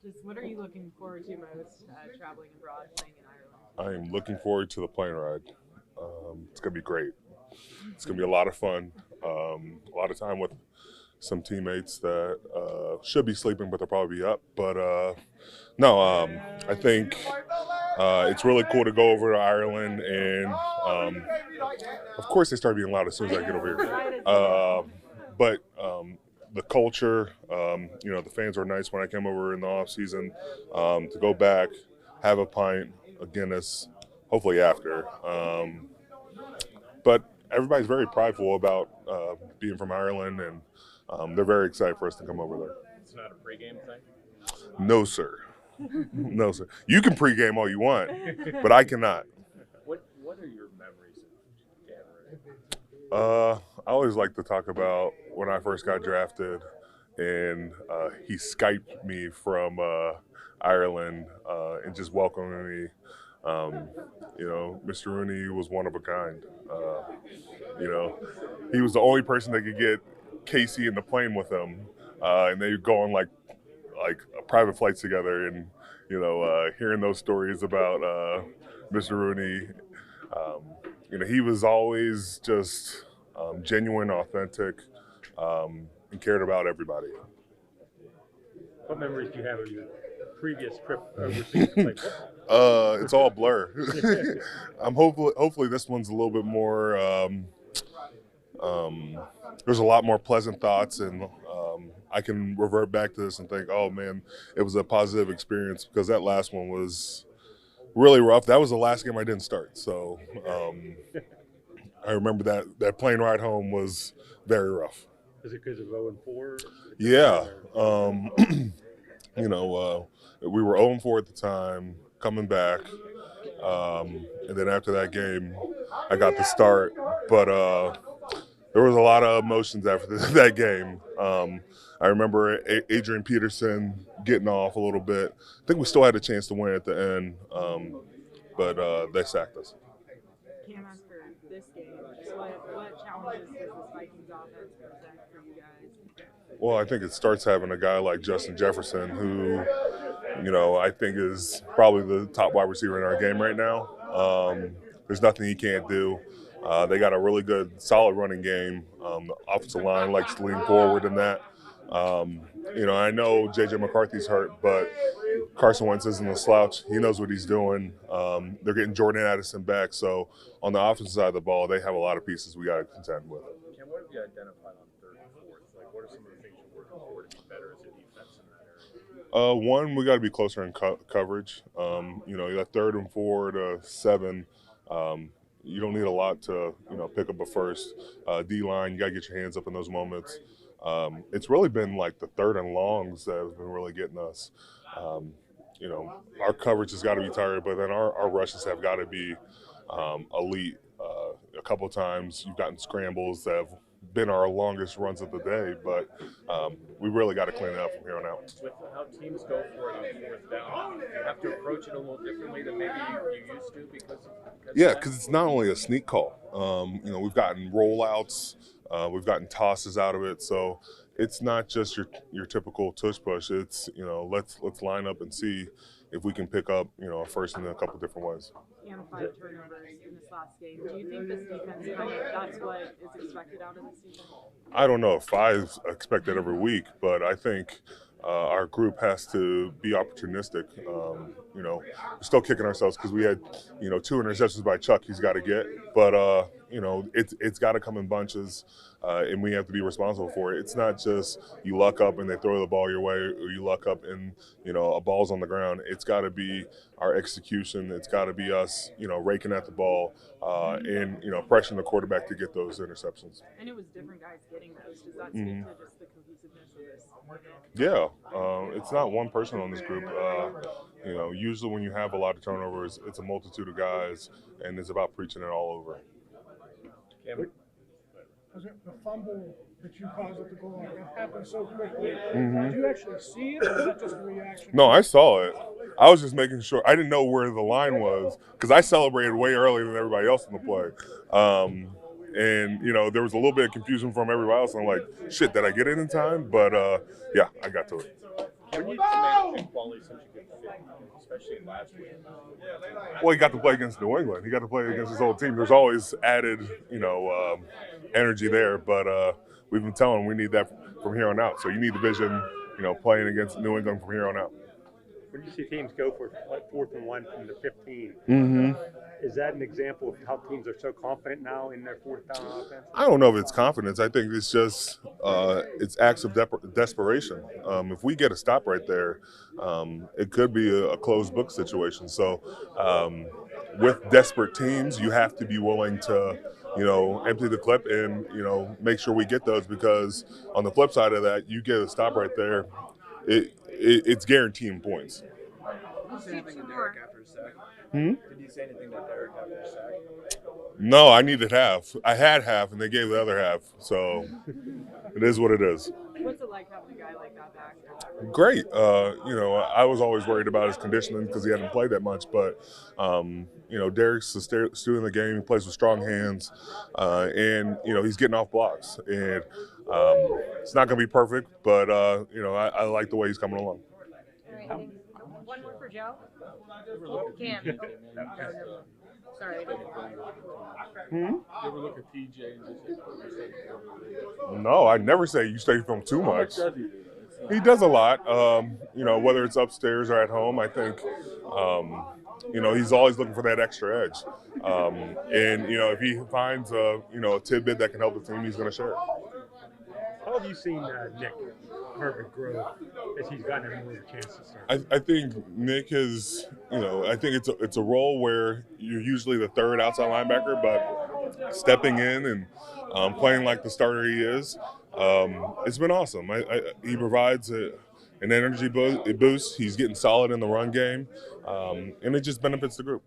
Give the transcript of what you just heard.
Just what are you looking forward to most traveling abroad, playing in Ireland? I am looking forward to the plane ride. It's gonna be great. It's gonna be a lot of fun. A lot of time with some teammates that should be sleeping, but they'll probably be up. But no, I think it's really cool to go over to Ireland, and of course they start being loud as soon as I get over here. But the culture, the fans were nice when I came over in the off season. To go back, have a pint, a Guinness, hopefully after. But everybody's very prideful about being from Ireland, and they're very excited for us to come over there. It's not a pregame thing? No, sir. No, sir. You can pregame all you want, but I cannot. What are your memories of Cameron? I always like to talk about when I first got drafted, and he Skyped me from Ireland and just welcoming me. Mr. Rooney was one of a kind. He was the only person that could get Casey in the plane with him, and they go on like private flights together, and hearing those stories about Mr. Rooney. He was always just genuine, authentic, and cared about everybody. What memories do you have of your previous trip overseas to play football? It's all blur. Hopefully this one's a little bit more. There's a lot more pleasant thoughts, and I can revert back to this and think, oh man, it was a positive experience, because that last one was really rough. That was the last game I didn't start, so I remember that plane ride home was very rough. Is it because of 0-4? Yeah. We were 0-4 at the time, coming back. And then after that game, I got the start. But there was a lot of emotions after that game. I remember Adrian Peterson getting off a little bit. I think we still had a chance to win at the end, but they sacked us. Cam, after this game, what challenges does this Vikings offense present for you guys? Well, I think it starts having a guy like Justin Jefferson, who, I think is probably the top wide receiver in our game right now. There's nothing he can't do. They got a really good, solid running game. The offensive line likes to lean forward in that. I know J.J. McCarthy's hurt, but Carson Wentz isn't a slouch. He knows what he's doing. They're getting Jordan Addison back. So on the offensive side of the ball, they have a lot of pieces we got to contend with. And what have you identified on third and fourth? Like, what are some of the things you're working for to be better as a defense in that area? One, we got to be closer in coverage. You got 3rd and 4 to 7. You don't need a lot to, pick up a first. D-line, you got to get your hands up in those moments. It's really been like the 3rd and longs that have been really getting us. Our coverage has got to be tired, but then our rushes have got to be elite. A couple times you've gotten scrambles that have been our longest runs of the day, but we really got to clean it up from here on out. With how teams go for it on 4th down, you have to approach it a little differently than maybe you used to because it's not only a sneak call. We've gotten rollouts, we've gotten tosses out of it, so it's not just your typical tush push. It's let's line up and see if we can pick up a first in a couple different ways. And 5 turnovers in this last game. Do you think this defense that's what is expected out of this season? I don't know if 5's expected every week, but I think our group has to be opportunistic. We're still kicking ourselves because we had 2 interceptions by Chuck he's got to get, but it's got to come in bunches, and we have to be responsible for it. It's not just you luck up and they throw the ball your way, or you luck up and a ball's on the ground. It's got to be our execution. It's got to be us raking at the ball and pressuring the quarterback to get those interceptions. And it was different guys getting those. Does that speak to just the cohesiveness of this? Yeah, it's not one person on this group. Usually when you have a lot of turnovers, it's a multitude of guys, and it's about preaching it all over. Cameron? Was it the fumble that you caused at the goal line? It happened so quickly. Did you actually see it, or was that just a reaction? No, I saw it. I was just making sure. I didn't know where the line was because I celebrated way earlier than everybody else in the play. And, there was a little bit of confusion from everybody else. And I'm like, shit, did I get it in time? But, yeah, I got to it. When you mentioned quality such a good fit, especially last week. Well, he got to play against New England. He got to play against his old team. There's always added, energy there. But we've been telling him we need that from here on out. So you need the vision, playing against New England from here on out. When you see teams go for 4th and 1 from the 15, Mm-hmm. is that an example of how teams are so confident now in their 4th down offense? I don't know if it's confidence. I think it's just it's acts of desperation. If we get a stop right there, it could be a closed book situation. So with desperate teams, you have to be willing to, empty the clip and, make sure we get those, because on the flip side of that, you get a stop right there, it's guaranteeing points. Did you say anything to Derek after his sack? Hmm? Did you say anything to Derek after his sack? No, I needed half. I had half, and they gave the other half. So it is what it is. What's it like having a guy like that back? Great. I was always worried about his conditioning because he hadn't played that much. But, Derek's a student in the game. He plays with strong hands. And he's getting off blocks. And it's not going to be perfect, but, I like the way he's coming along. One more for Joe. Cam. Sorry. Hmm? You ever look at TJ and just say, No, I never say you stay from too much. does he do that? He does a lot, whether it's upstairs or at home. I think, he's always looking for that extra edge. If he finds a tidbit that can help the team, he's going to share it. How have you seen Nick Herbert grow as he's gotten more of a chance to start? I think Nick is, I think it's a role where you're usually the third outside linebacker, but stepping in and playing like the starter he is, it's been awesome. He provides an energy boost. He's getting solid in the run game, and it just benefits the group.